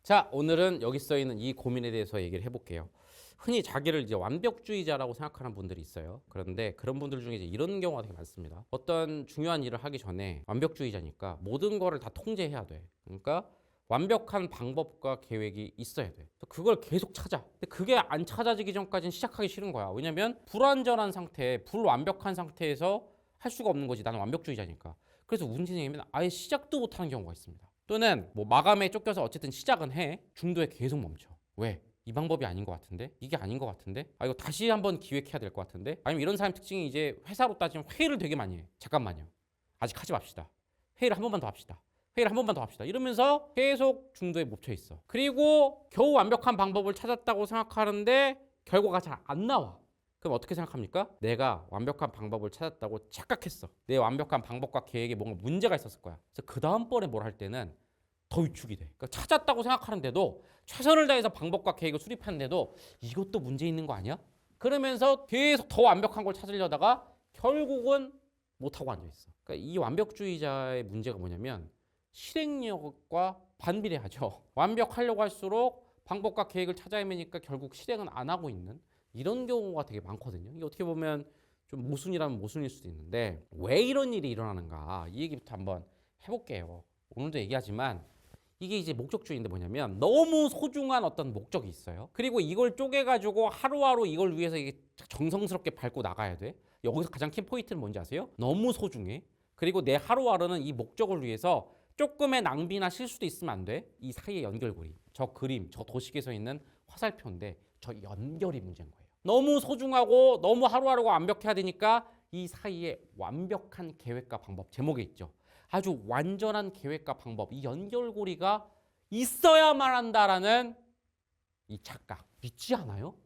자, 오늘은 여기 써 있는 이 고민에 대해서 얘기를 해볼게요. 흔히 자기를 이제 완벽주의자라고 생각하는 분들이 있어요. 그런데 그런 분들 중에 이제 이런 경우가 되게 많습니다. 어떤 중요한 일을 하기 전에 완벽주의자니까 모든 거를 다 통제해야 돼. 그러니까 완벽한 방법과 계획이 있어야 돼. 그걸 계속 찾아. 근데 그게 안 찾아지기 전까지는 시작하기 싫은 거야. 왜냐면 불완전한 상태, 불완벽한 상태에서 할 수가 없는 거지. 나는 완벽주의자니까. 그래서 문제는 생기면 아예 시작도 못하는 경우가 있습니다. 또는 뭐 마감에 쫓겨서 어쨌든 시작은 해. 중도에 계속 멈춰. 왜? 이 방법이 아닌 것 같은데? 이게 아닌 것 같은데? 아, 이거 다시 한번 기획해야 될 것 같은데? 아니면 이런 사람 특징이 이제 회사로 따지면 회의를 되게 많이 해. 잠깐만요. 아직 하지 맙시다. 회의를 한 번만 더 합시다. 회의를 한 번만 더 합시다. 이러면서 계속 중도에 멈춰 있어. 그리고 겨우 완벽한 방법을 찾았다고 생각하는데 결과가 잘 안 나와. 그럼 어떻게 생각합니까? 내가 완벽한 방법을 찾았다고 착각했어. 내 완벽한 방법과 계획에 뭔가 문제가 있었을 거야. 그래서 그 다음번에 뭘 할 때는 더 위축이 돼. 그러니까 찾았다고 생각하는데도 최선을 다해서 방법과 계획을 수립하는데도 이것도 문제 있는 거 아니야? 그러면서 계속 더 완벽한 걸 찾으려다가 결국은 못하고 앉아있어. 그러니까 이 완벽주의자의 문제가 뭐냐면 실행력과 반비례하죠. 완벽하려고 할수록 방법과 계획을 찾아 헤매니까 결국 실행은 안 하고 있는 이런 경우가 되게 많거든요. 이게 어떻게 보면 좀 모순이라면 모순일 수도 있는데 왜 이런 일이 일어나는가 이 얘기부터 한번 해볼게요. 오늘도 얘기하지만 이게 이제 목적주의인데 뭐냐면 너무 소중한 어떤 목적이 있어요. 그리고 이걸 쪼개가지고 하루하루 이걸 위해서 이게 정성스럽게 밟고 나가야 돼. 여기서 가장 큰 포인트는 뭔지 아세요? 너무 소중해. 그리고 내 하루하루는 이 목적을 위해서 조금의 낭비나 실수도 있으면 안 돼. 이 사이의 연결고리. 저 그림, 저 도식에 서 있는 화살표인데 저 연결이 문제인 거예요. 너무 소중하고 너무 하루하루가 완벽해야 되니까 이 사이에 완벽한 계획과 방법 제목에 있죠. 아주 완전한 계획과 방법, 이 연결고리가 있어야만 한다라는 이 착각. 믿지 않아요?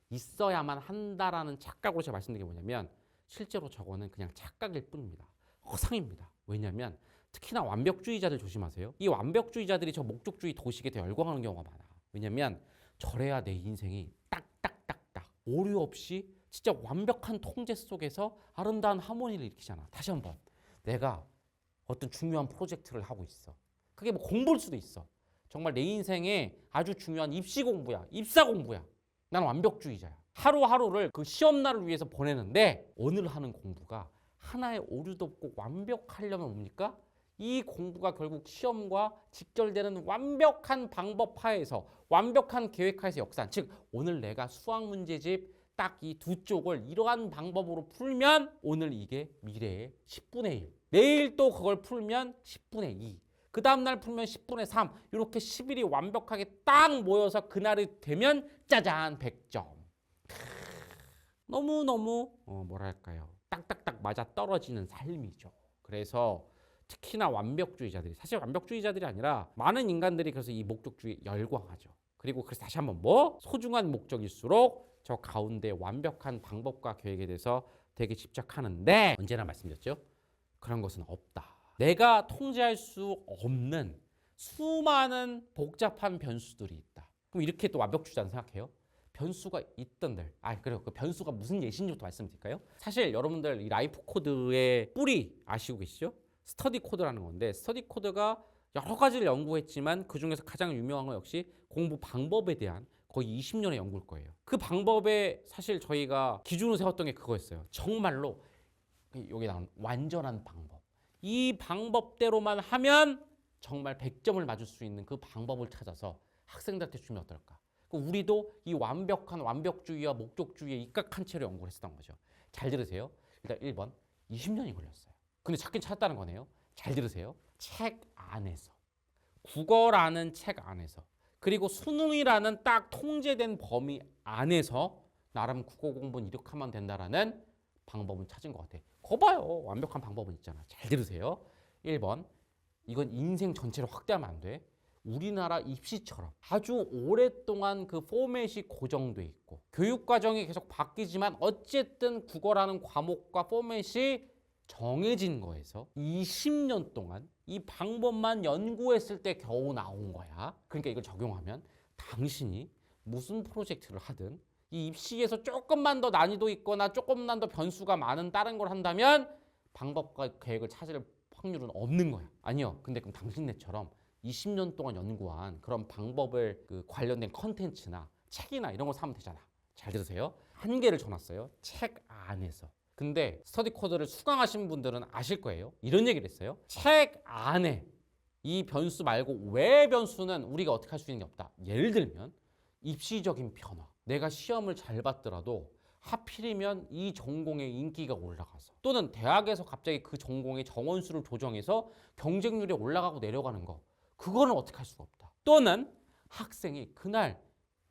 있어야만 한다라는 착각으로 제가 말씀드린 게 뭐냐면 실제로 저거는 그냥 착각일 뿐입니다. 허상입니다. 왜냐하면 특히나 완벽주의자들 조심하세요. 이 완벽주의자들이 저 목적주의 도식에 더 열광하는 경우가 많아. 왜냐하면 저래야 내 인생이 딱딱딱딱 오류 없이 진짜 완벽한 통제 속에서 아름다운 하모니를 일으키잖아. 다시 한번 내가 어떤 중요한 프로젝트를 하고 있어. 그게 뭐 공부일 수도 있어. 정말 내 인생에 아주 중요한 입시 공부야. 입사 공부야. 난 완벽주의자야. 하루하루를 그 시험날을 위해서 보내는데 오늘 하는 공부가 하나의 오류도 없고 완벽하려면 뭡니까? 이 공부가 결국 시험과 직결되는 완벽한 방법 하에서 완벽한 계획 하에서 역산. 즉 오늘 내가 수학 문제집 딱 이 두 쪽을 이러한 방법으로 풀면 오늘 이게 미래의 10분의 1. 내일 또 그걸 풀면 10분의 2. 그 다음날 풀면 10분의 3. 이렇게 10일이 완벽하게 딱 모여서 그날이 되면 짜잔 100점. 너무너무 뭐랄까요. 딱딱딱 맞아 떨어지는 삶이죠. 그래서 특히나 완벽주의자들이 사실 완벽주의자들이 아니라 많은 인간들이 그래서 이 목적주의에 열광하죠. 그리고 그래서 다시 한번 뭐 소중한 목적일수록 저 가운데 완벽한 방법과 계획에 대해서 되게 집착하는데 언제나 말씀드렸죠. 그런 것은 없다. 내가 통제할 수 없는 수많은 복잡한 변수들이 있다. 그럼 이렇게 또 완벽주의자는 생각해요. 변수가 있던들. 그래요. 그 변수가 무슨 예시인지부터 말씀드릴까요? 사실 여러분들 이 라이프 코드의 뿌리 아시고 계시죠? 스터디 코드라는 건데 스터디 코드가 여러 가지를 연구했지만 그중에서 가장 유명한 건 역시 공부 방법에 대한 거의 20년의 연구일 거예요. 그 방법에 사실 저희가 기준으로 세웠던 게 그거였어요. 정말로 여기 나온 완전한 방법. 이 방법대로만 하면 정말 100점을 맞을 수 있는 그 방법을 찾아서 학생들한테 주면 어떨까? 우리도 이 완벽한 완벽주의와 목적주의에 입각한 채로 연구를 했었던 거죠. 잘 들으세요. 일단 1번 20년이 걸렸어요. 근데 찾긴 찾았다는 거네요. 잘 들으세요. 책 안에서 국어라는 책 안에서 그리고 수능이라는 딱 통제된 범위 안에서 나름 국어 공부는 이렇게 하면 된다라는 방법은 찾은 것 같아. 거 봐요. 완벽한 방법은 있잖아. 잘 들으세요. 1번 이건 인생 전체를 확대하면 안 돼. 우리나라 입시처럼 아주 오랫동안 그 포맷이 고정돼 있고 교육과정이 계속 바뀌지만 어쨌든 국어라는 과목과 포맷이 정해진 거에서 20년 동안 이 방법만 연구했을 때 겨우 나온 거야. 그러니까 이걸 적용하면 당신이 무슨 프로젝트를 하든 이 입시에서 조금만 더 난이도 있거나 조금만 더 변수가 많은 다른 걸 한다면 방법과 계획을 찾을 확률은 없는 거야. 아니요. 근데 그럼 당신네처럼 20년 동안 연구한 그런 방법을 그 관련된 컨텐츠나 책이나 이런 걸 사면 되잖아. 잘 들으세요. 한계를 줘놨어요. 책 안에서. 근데 스터디 코드를 수강하신 분들은 아실 거예요. 이런 얘기를 했어요. 책 안에 이 변수 말고 외 변수는 우리가 어떻게 할 수 있는 게 없다. 예를 들면 입시적인 변화. 내가 시험을 잘 봤더라도 하필이면 이 전공의 인기가 올라가서 또는 대학에서 갑자기 그 전공의 정원수를 조정해서 경쟁률이 올라가고 내려가는 거. 그거는 어떻게 할 수가 없다. 또는 학생이 그날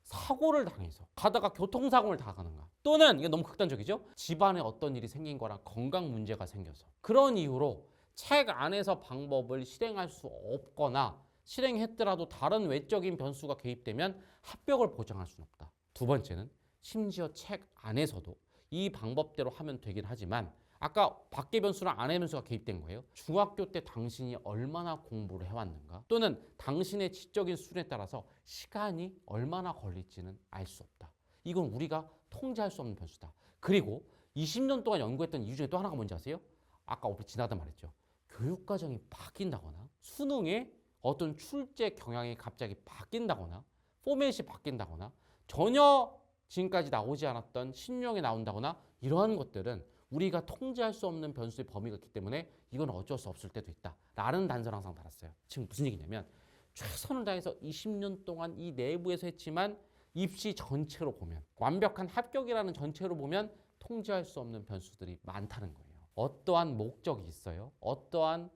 사고를 당해서 가다가 교통사고를 당하는가. 또는 이게 너무 극단적이죠. 집안에 어떤 일이 생긴 거랑 건강 문제가 생겨서 그런 이유로 책 안에서 방법을 실행할 수 없거나 실행했더라도 다른 외적인 변수가 개입되면 합격을 보장할 수는 없다. 두 번째는 심지어 책 안에서도 이 방법대로 하면 되긴 하지만 아까 밖의 변수랑 안의 변수가 개입된 거예요. 중학교 때 당신이 얼마나 공부를 해왔는가 또는 당신의 지적인 수준에 따라서 시간이 얼마나 걸릴지는 알 수 없다. 이건 우리가 통제할 수 없는 변수다. 그리고 20년 동안 연구했던 이유 중에 또 하나가 뭔지 아세요? 아까 오프 지나다 말했죠. 교육과정이 바뀐다거나 수능에 어떤 출제 경향이 갑자기 바뀐다거나 포맷이 바뀐다거나 전혀 지금까지 나오지 않았던 신유형이 나온다거나 이러한 것들은 우리가 통제할 수 없는 변수의 범위가 있기 때문에 이건 어쩔 수 없을 때도 있다 라는 단서를 항상 달았어요. 지금 무슨 얘기냐면 최선을 다해서 20년 동안 이 내부에서 했지만 입시 전체로 보면 완벽한 합격이라는 전체로 보면 통제할 수 없는 변수들이 많다는 거예요. 어떠한 목적이 있어요. 어떠한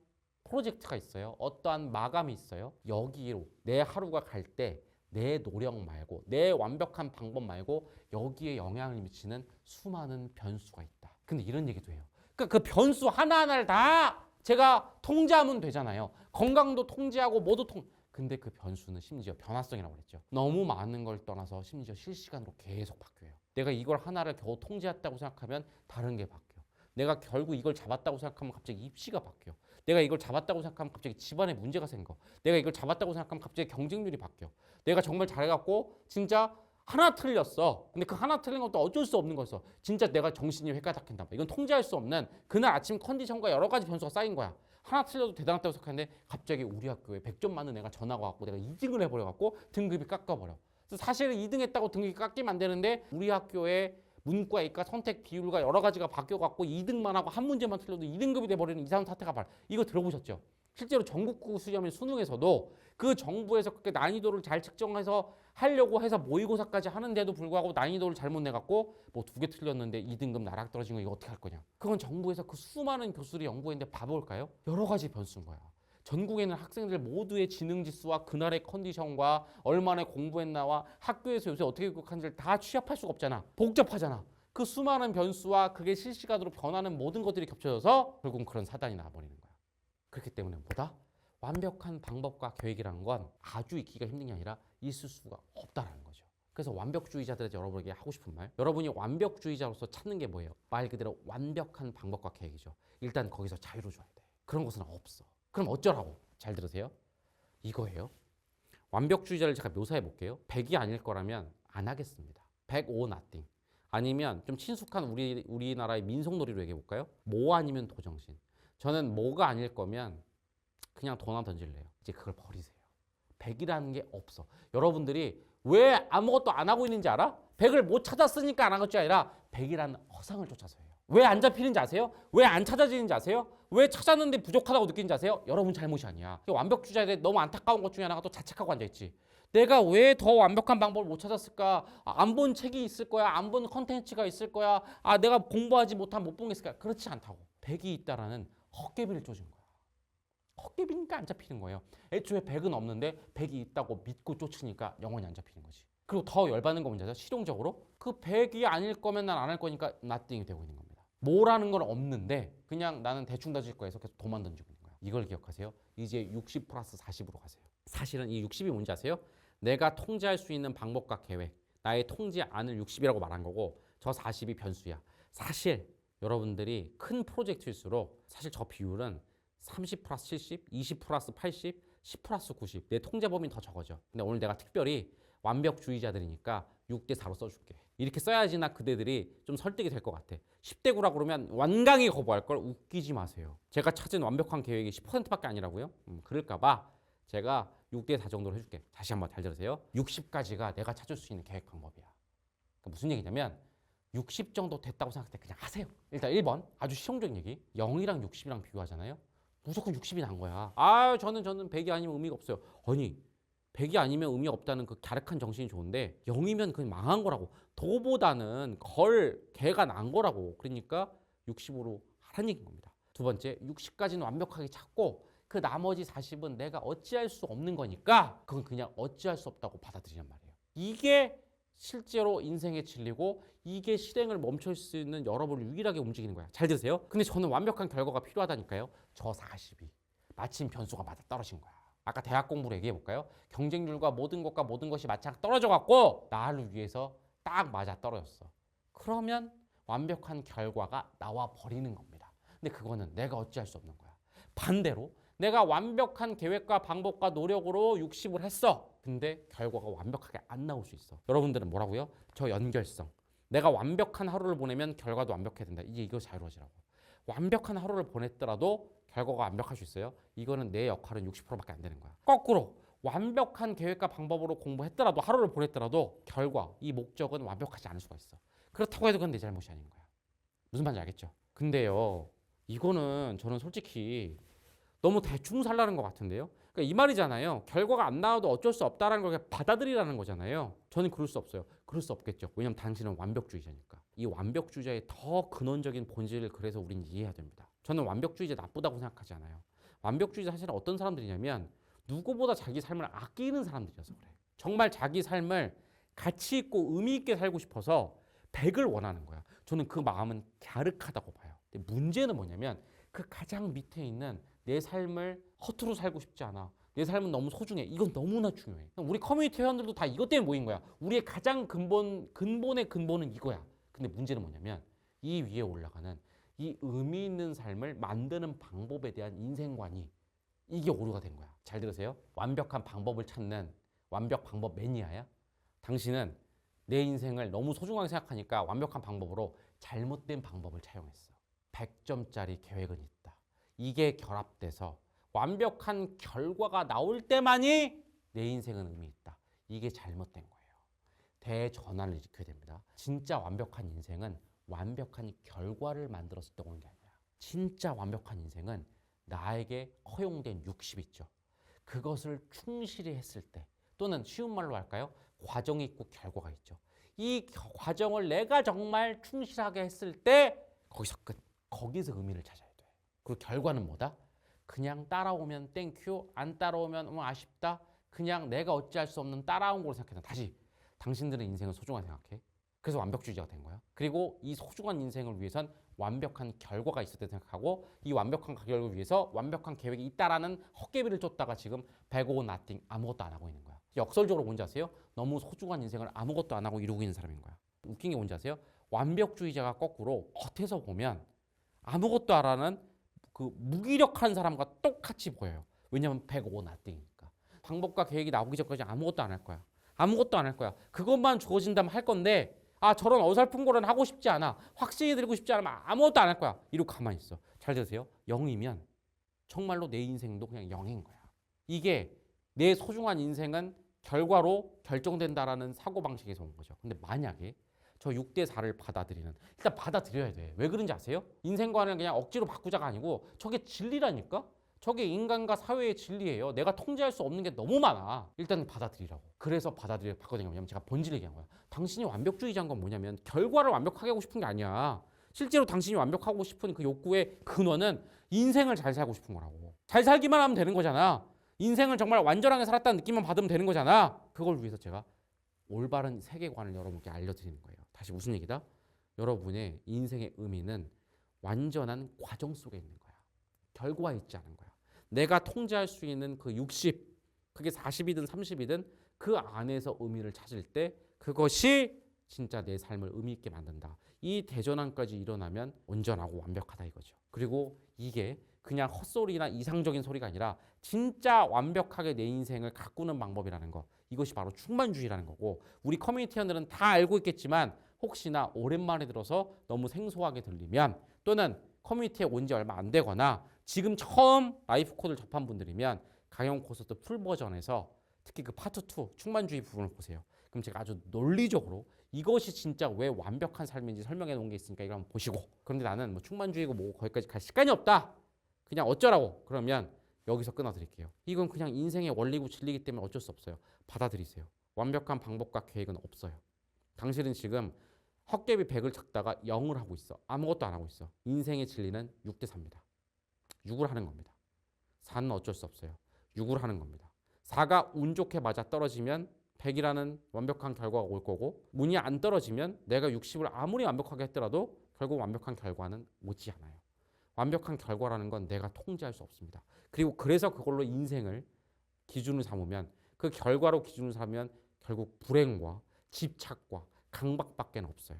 프로젝트가 있어요. 어떠한 마감이 있어요. 여기로 내 하루가 갈 때 내 노력 말고 내 완벽한 방법 말고 여기에 영향을 미치는 수많은 변수가 있다. 근데 이런 얘기도 해요. 그러니까 그 변수 하나하나를 다 제가 통제하면 되잖아요. 건강도 통제하고 뭐도 근데 그 변수는 심지어 변화성이라고 그랬죠. 너무 많은 걸 떠나서 심지어 실시간으로 계속 바뀌어요. 내가 이걸 하나를 겨우 통제했다고 생각하면 다른 게 바뀌어. 내가 결국 이걸 잡았다고 생각하면 갑자기 입시가 바뀌어. 내가 이걸 잡았다고 생각하면 갑자기 집안에 문제가 생겨. 내가 이걸 잡았다고 생각하면 갑자기 경쟁률이 바뀌어. 내가 정말 잘해갖고 진짜 하나 틀렸어. 근데 그 하나 틀린 것도 어쩔 수 없는 거였어. 진짜 내가 정신이 획가닥힌다. 이건 통제할 수 없는 그날 아침 컨디션과 여러 가지 변수가 쌓인 거야. 하나 틀려도 대단하다고 생각하는데 갑자기 우리 학교에 100점 맞는 애가 전화가 왔고 내가 2등을 해버려갖고 등급이 깎아버려. 그래서 사실은 2등 했다고 등급이 깎이면 안 되는데 우리 학교에 문과, 이과 선택 비율과 여러 가지가 바뀌어갖고 2등만 하고 한 문제만 틀려도 2등급이 돼버리는 이상한 사태가 발생. 이거 들어보셨죠? 실제로 전국구 수험의 수능에서도 그 정부에서 그렇게 난이도를 잘 측정해서 하려고 해서 모의고사까지 하는데도 불구하고 난이도를 잘못 내갖고 뭐 2개 틀렸는데 2등급 나락 떨어진 거 이거 어떻게 할 거냐. 그건 정부에서 그 수많은 교수들이 연구했는데 봐볼까요? 여러 가지 변수인 거야. 전국에 있는 학생들 모두의 지능지수와 그날의 컨디션과 얼마나 공부했나와 학교에서 요새 어떻게 교육하는지를 다 취합할 수가 없잖아. 복잡하잖아. 그 수많은 변수와 그게 실시간으로 변하는 모든 것들이 겹쳐져서 결국은 그런 사단이 나와버리는 거야. 그렇기 때문에 뭐다? 완벽한 방법과 계획이라는 건 아주 있기가 힘든 게 아니라 있을 수가 없다라는 거죠. 그래서 완벽주의자들한테 여러분에게 하고 싶은 말, 여러분이 완벽주의자로서 찾는 게 뭐예요? 말 그대로 완벽한 방법과 계획이죠. 일단 거기서 자유를 줘야 돼. 그런 것은 없어. 그럼 어쩌라고? 잘 들으세요. 이거예요. 완벽주의자를 제가 묘사해 볼게요. 100이 아닐 거라면 안 하겠습니다. 100 or nothing. 아니면 좀 친숙한 우리나라의 민속놀이로 얘기해 볼까요? 뭐 아니면 도정신. 저는 뭐가 아닐 거면 그냥 돈 하나 던질래요. 이제 그걸 버리세요. 100이라는 게 없어. 여러분들이 왜 아무것도 안 하고 있는지 알아? 100을 못 찾았으니까 안 한 것이 아니라 100이라는 허상을 쫓아서예요. 왜 안 잡히는지 아세요? 왜 안 찾아지는지 아세요? 왜 찾았는데 부족하다고 느끼는지 아세요? 여러분 잘못이 아니야. 완벽주의자에 너무 안타까운 것 중에 하나가 또 자책하고 앉아있지. 내가 왜 더 완벽한 방법을 못 찾았을까? 안 본 책이 있을 거야. 안 본 컨텐츠가 있을 거야. 내가 공부하지 못한 못 본 게 있을까? 그렇지 않다고. 100이 있다라는 헛개비를 쫓은 거야. 헛개비니까 안 잡히는 거예요. 애초에 100은 없는데 100이 있다고 믿고 쫓으니까 영원히 안 잡히는 거지. 그리고 더 열받는 거 뭔지 아세요? 실용적으로 그 100이 아닐 거면 난 안 할 거니까 nothing이 되고 있는 겁니다. 뭐라는 건 없는데 그냥 나는 대충 던질 거에서 계속 도만 던지고 있는 거야. 이걸 기억하세요. 이제 60 플러스 40으로 가세요. 사실은 이 60이 뭔지 아세요? 내가 통제할 수 있는 방법과 계획, 나의 통제 안을 60이라고 말한 거고 저 40이 변수야. 사실 여러분들이 큰 프로젝트일수록 사실 저 비율은 30 플러스 70, 20 플러스 80, 10 플러스 90. 내 통제 범위는 더 적어져. 근데 오늘 내가 특별히 완벽주의자들이니까 6대 4로 써줄게. 이렇게 써야지 나 그대들이 좀 설득이 될 것 같아. 10대 9라고 그러면 완강히 거부할 걸. 웃기지 마세요. 제가 찾은 완벽한 계획이 10%밖에 아니라고요? 그럴까 봐 제가 6대4 정도로 해줄게. 다시 한번 잘 들으세요. 60까지가 내가 찾을 수 있는 계획 방법이야. 그러니까 무슨 얘기냐면 60 정도 됐다고 생각할 때 그냥 하세요. 일단 1번 아주 실용적인 얘기. 0이랑 60이랑 비교하잖아요. 무조건 60이 난 거야. 저는 100이 아니면 의미가 없어요. 아니 100이 아니면 의미 없다는 그 갸륵한 정신이 좋은데 0이면 그냥 망한 거라고. 도보다는 개가 난 거라고. 그러니까 60으로 하라는 얘기인 겁니다. 두 번째, 60까지는 완벽하게 찾고 그 나머지 40은 내가 어찌할 수 없는 거니까 그건 그냥 어찌할 수 없다고 받아들이란 말이에요. 이게 실제로 인생의 진리고 이게 실행을 멈출 수 있는 여러분을 유일하게 움직이는 거야. 잘 들으세요. 근데 저는 완벽한 결과가 필요하다니까요. 저 40이 마침 변수가 맞아 떨어진 거야. 아까 대학 공부를 얘기해 볼까요? 경쟁률과 모든 것과 모든 것이 마찬 떨어져 갖고 나를 위해서 딱 맞아 떨어졌어. 그러면 완벽한 결과가 나와 버리는 겁니다. 근데 그거는 내가 어찌할 수 없는 거야. 반대로 내가 완벽한 계획과 방법과 노력으로 60을 했어. 근데 결과가 완벽하게 안 나올 수 있어. 여러분들은 뭐라고요? 저 연결성. 내가 완벽한 하루를 보내면 결과도 완벽해야 된다. 이거 잘 이루어지라고. 완벽한 하루를 보냈더라도 결과가 완벽할 수 있어요. 이거는 내 역할은 60%밖에 안 되는 거야. 거꾸로 완벽한 계획과 방법으로 공부했더라도 하루를 보냈더라도 결과, 이 목적은 완벽하지 않을 수가 있어. 그렇다고 해도 그건 내 잘못이 아닌 거야. 무슨 말인지 알겠죠? 근데요, 이거는 저는 솔직히 너무 대충 살라는 것 같은데요. 그러니까 이 말이잖아요. 결과가 안 나와도 어쩔 수 없다는 걸 받아들이라는 거잖아요. 저는 그럴 수 없어요. 그럴 수 없겠죠. 왜냐하면 당신은 완벽주의자니까. 이 완벽주의자의 더 근원적인 본질을 그래서 우린 이해해야 됩니다. 저는 완벽주의자 나쁘다고 생각하지 않아요. 완벽주의자 사실은 어떤 사람들이냐면 누구보다 자기 삶을 아끼는 사람들이어서 그래. 정말 자기 삶을 가치 있고 의미 있게 살고 싶어서 100을 원하는 거야. 저는 그 마음은 갸륵하다고 봐요. 근데 문제는 뭐냐면 그 가장 밑에 있는 내 삶을 허투루 살고 싶지 않아. 내 삶은 너무 소중해. 이건 너무나 중요해. 우리 커뮤니티 회원들도 다 이것 때문에 모인 거야. 우리의 가장 근본의 근본은 이거야. 근데 문제는 뭐냐면 이 위에 올라가는 이 의미 있는 삶을 만드는 방법에 대한 인생관이 이게 오류가 된 거야. 잘 들으세요. 완벽한 방법을 찾는 완벽 방법 매니아야? 당신은 내 인생을 너무 소중하게 생각하니까 완벽한 방법으로 잘못된 방법을 차용했어. 100점짜리 계획은 있다. 이게 결합돼서 완벽한 결과가 나올 때만이 내 인생은 의미 있다. 이게 잘못된 거예요. 대전환을 일으켜야 됩니다. 진짜 완벽한 인생은 완벽한 결과를 만들었을 때 오는 게 아니야. 진짜 완벽한 인생은 나에게 허용된 60 있죠. 그것을 충실히 했을 때, 또는 쉬운 말로 할까요? 과정이 있고 결과가 있죠. 이 과정을 내가 정말 충실하게 했을 때 거기서 끝. 거기서 의미를 찾아야 돼. 그 결과는 뭐다? 그냥 따라오면 땡큐, 안 따라오면 아쉽다. 그냥 내가 어찌할 수 없는 따라온 걸로 생각해. 다시 당신들의 인생을 소중하게 생각해. 그래서 완벽주의자가 된 거야. 그리고 이 소중한 인생을 위해선 완벽한 결과가 있을 때 생각하고 이 완벽한 결과를 위해서 완벽한 계획이 있다라는 헛개비를 쫓다가 지금 배고 나띵 아무것도 안 하고 있는 거야. 역설적으로 뭔지 아세요? 너무 소중한 인생을 아무것도 안 하고 이루고 있는 사람인 거야. 웃긴 게 뭔지 아세요? 완벽주의자가 거꾸로 겉에서 보면 아무것도 안 하는 그 무기력한 사람과 똑같이 보여요. 왜냐하면 배고 나띵이니까. 방법과 계획이 나오기 전까지 아무것도 안 할 거야. 아무것도 안 할 거야. 그것만 주어진다면 할 건데 저런 어설픈 거는 하고 싶지 않아. 확신이 들고 싶지 않으면 아무것도 안 할 거야. 이러고 가만히 있어. 잘 들으세요. 0이면 정말로 내 인생도 그냥 0인 거야. 이게 내 소중한 인생은 결과로 결정된다라는 사고방식에서 온 거죠. 근데 만약에 저 6대4를 받아들이는, 일단 받아들여야 돼. 왜 그런지 아세요? 인생관을 그냥 억지로 바꾸자가 아니고 저게 진리라니까? 저게 인간과 사회의 진리예요. 내가 통제할 수 없는 게 너무 많아. 일단 받아들이라고. 그래서 바꿔낸 게 뭐냐면 제가 본질 얘기한 거야. 당신이 완벽주의자인 건 뭐냐면 결과를 완벽하게 하고 싶은 게 아니야. 실제로 당신이 완벽하고 싶은 그 욕구의 근원은 인생을 잘 살고 싶은 거라고. 잘 살기만 하면 되는 거잖아. 인생을 정말 완전하게 살았다는 느낌만 받으면 되는 거잖아. 그걸 위해서 제가 올바른 세계관을 여러분께 알려드리는 거예요. 다시 무슨 얘기다? 여러분의 인생의 의미는 완전한 과정 속에 있는 거야. 결과에 있지 않은 거야. 내가 통제할 수 있는 그 60, 그게 40이든 30이든 그 안에서 의미를 찾을 때 그것이 진짜 내 삶을 의미 있게 만든다. 이 대전환까지 일어나면 온전하고 완벽하다 이거죠. 그리고 이게 그냥 헛소리나 이상적인 소리가 아니라 진짜 완벽하게 내 인생을 가꾸는 방법이라는 거. 이것이 바로 충만주의라는 거고, 우리 커뮤니티원들은 다 알고 있겠지만 혹시나 오랜만에 들어서 너무 생소하게 들리면, 또는 커뮤니티에 온 지 얼마 안 되거나 지금 처음 라이프 코드를 접한 분들이면 강연 콘서트 풀 버전에서 특히 그 파트 2 충만주의 부분을 보세요. 그럼 제가 아주 논리적으로 이것이 진짜 왜 완벽한 삶인지 설명해 놓은 게 있으니까 이거 한번 보시고, 그런데 나는 뭐 충만주의고 뭐 거기까지 갈 시간이 없다, 그냥 어쩌라고, 그러면 여기서 끊어드릴게요. 이건 그냥 인생의 원리고 진리이기 때문에 어쩔 수 없어요. 받아들이세요. 완벽한 방법과 계획은 없어요. 당신은 지금 헛개비 100을 찾다가 0을 하고 있어. 아무것도 안 하고 있어. 인생의 진리는 6대 4입니다. 6을 하는 겁니다. 4는 어쩔 수 없어요. 6을 하는 겁니다. 4가 운 좋게 맞아 떨어지면 100이라는 완벽한 결과가 올 거고, 운이 안 떨어지면 내가 60을 아무리 완벽하게 했더라도 결국 완벽한 결과는 오지 않아요. 완벽한 결과라는 건 내가 통제할 수 없습니다. 그리고 그래서 그걸로 인생을 기준으로 삼으면, 그 결과로 기준으로 삼으면 결국 불행과 집착과 강박밖에 없어요.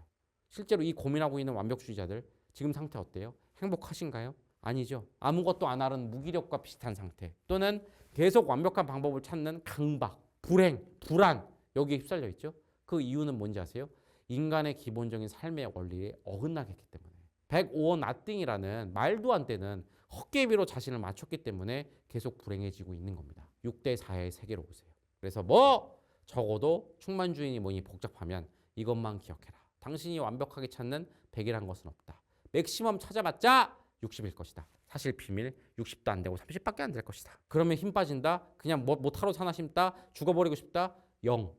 실제로 이 고민하고 있는 완벽주의자들 지금 상태 어때요? 행복하신가요? 아니죠. 아무것도 안 하는 무기력과 비슷한 상태, 또는 계속 완벽한 방법을 찾는 강박, 불행, 불안, 여기에 휩쓸려 있죠. 그 이유는 뭔지 아세요? 인간의 기본적인 삶의 원리에 어긋나게 했기 때문에. 105원 나띵이라는 말도 안 되는 헛개비로 자신을 맞췄기 때문에 계속 불행해지고 있는 겁니다. 6대 4의 세계로 오세요. 그래서 뭐 적어도 충만주의니 뭐니 복잡하면 이것만 기억해라. 당신이 완벽하게 찾는 100이란 것은 없다. 맥시멈 찾아봤자 60일 것이다. 사실 비밀 60도 안 되고 30밖에 안 될 것이다. 그러면 힘 빠진다. 그냥 못하러 사나 심다. 죽어버리고 싶다. 0.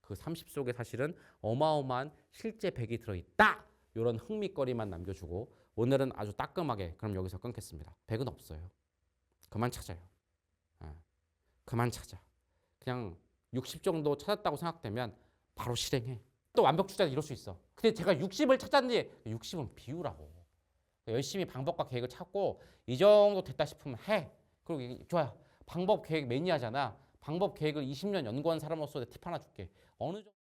그 30 속에 사실은 어마어마한 실제 100이 들어있다. 이런 흥미거리만 남겨주고 오늘은 아주 따끔하게 그럼 여기서 끊겠습니다. 100은 없어요. 그만 찾아요. 그만 찾아. 그냥 60 정도 찾았다고 생각되면 바로 실행해. 또 완벽주의자는 이럴 수 있어. 근데 제가 60을 찾았는지, 60은 비우라고. 열심히 방법과 계획을 찾고 이 정도 됐다 싶으면 해. 그리고 좋아요. 방법 계획 매니아잖아. 방법 계획을 20년 연구한 사람으로서 팁 하나 줄게. 어느 정도